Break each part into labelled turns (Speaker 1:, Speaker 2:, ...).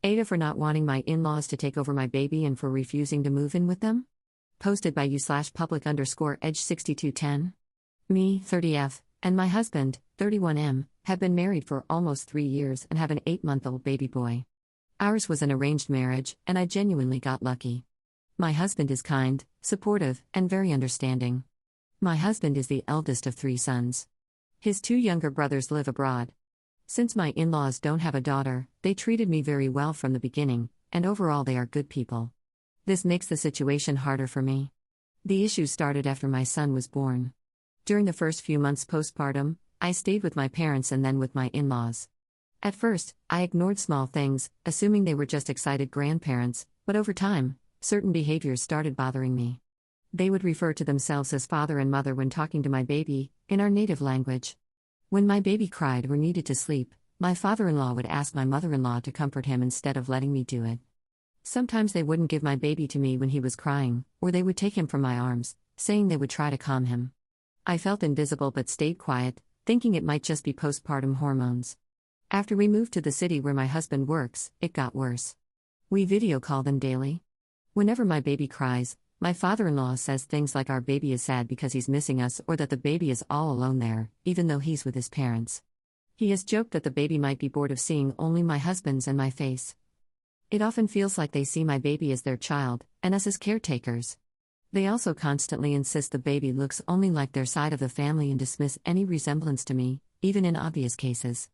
Speaker 1: Ada for not wanting my in-laws to take over my baby and for refusing to move in with them? Posted by you/public_edge6210. Me, 30F, and my husband, 31M, have been married for almost 3 years and have an 8-month-old baby boy. Ours was an arranged marriage, and I genuinely got lucky. My husband is kind, supportive, and very understanding. My husband is the eldest of 3 sons. His 2 younger brothers live abroad. Since my in-laws don't have a daughter, they treated me very well from the beginning, and overall they are good people. This makes the situation harder for me. The issue started after my son was born. During the first few months postpartum, I stayed with my parents and then with my in-laws. At first, I ignored small things, assuming they were just excited grandparents, but over time, certain behaviors started bothering me. They would refer to themselves as father and mother when talking to my baby, in our native language. When my baby cried or needed to sleep, my father-in-law would ask my mother-in-law to comfort him instead of letting me do it. Sometimes they wouldn't give my baby to me when he was crying, or they would take him from my arms, saying they would try to calm him. I felt invisible but stayed quiet, thinking it might just be postpartum hormones. After we moved to the city where my husband works, it got worse. We video call them daily. Whenever my baby cries, my father-in-law says things like our baby is sad because he's missing us or that the baby is all alone there, even though he's with his parents. He has joked that the baby might be bored of seeing only my husband's and my face. It often feels like they see my baby as their child, and us as caretakers. They also constantly insist the baby looks only like their side of the family and dismiss any resemblance to me, even in obvious cases.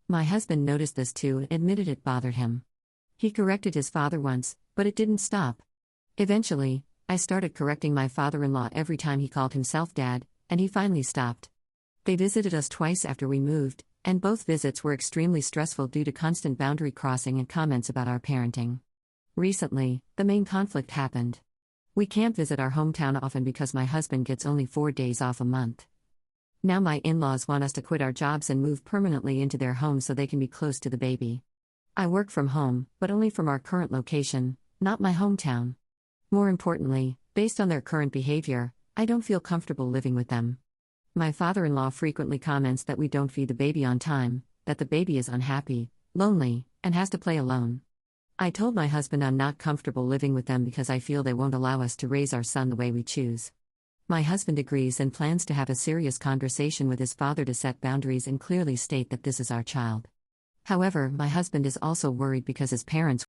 Speaker 1: My husband noticed this too and admitted it bothered him. He corrected his father once, but it didn't stop. Eventually, I started correcting my father-in-law every time he called himself dad, and he finally stopped. They visited us twice after we moved, and both visits were extremely stressful due to constant boundary crossing and comments about our parenting. Recently, the main conflict happened. We can't visit our hometown often because my husband gets only 4 days off a month. Now my in-laws want us to quit our jobs and move permanently into their home so they can be close to the baby. I work from home, but only from our current location, not my hometown. More importantly, based on their current behavior, I don't feel comfortable living with them. My father-in-law frequently comments that we don't feed the baby on time, that the baby is unhappy, lonely, and has to play alone. I told my husband I'm not comfortable living with them because I feel they won't allow us to raise our son the way we choose. My husband agrees and plans to have a serious conversation with his father to set boundaries and clearly state that this is our child. However, my husband is also worried because his parents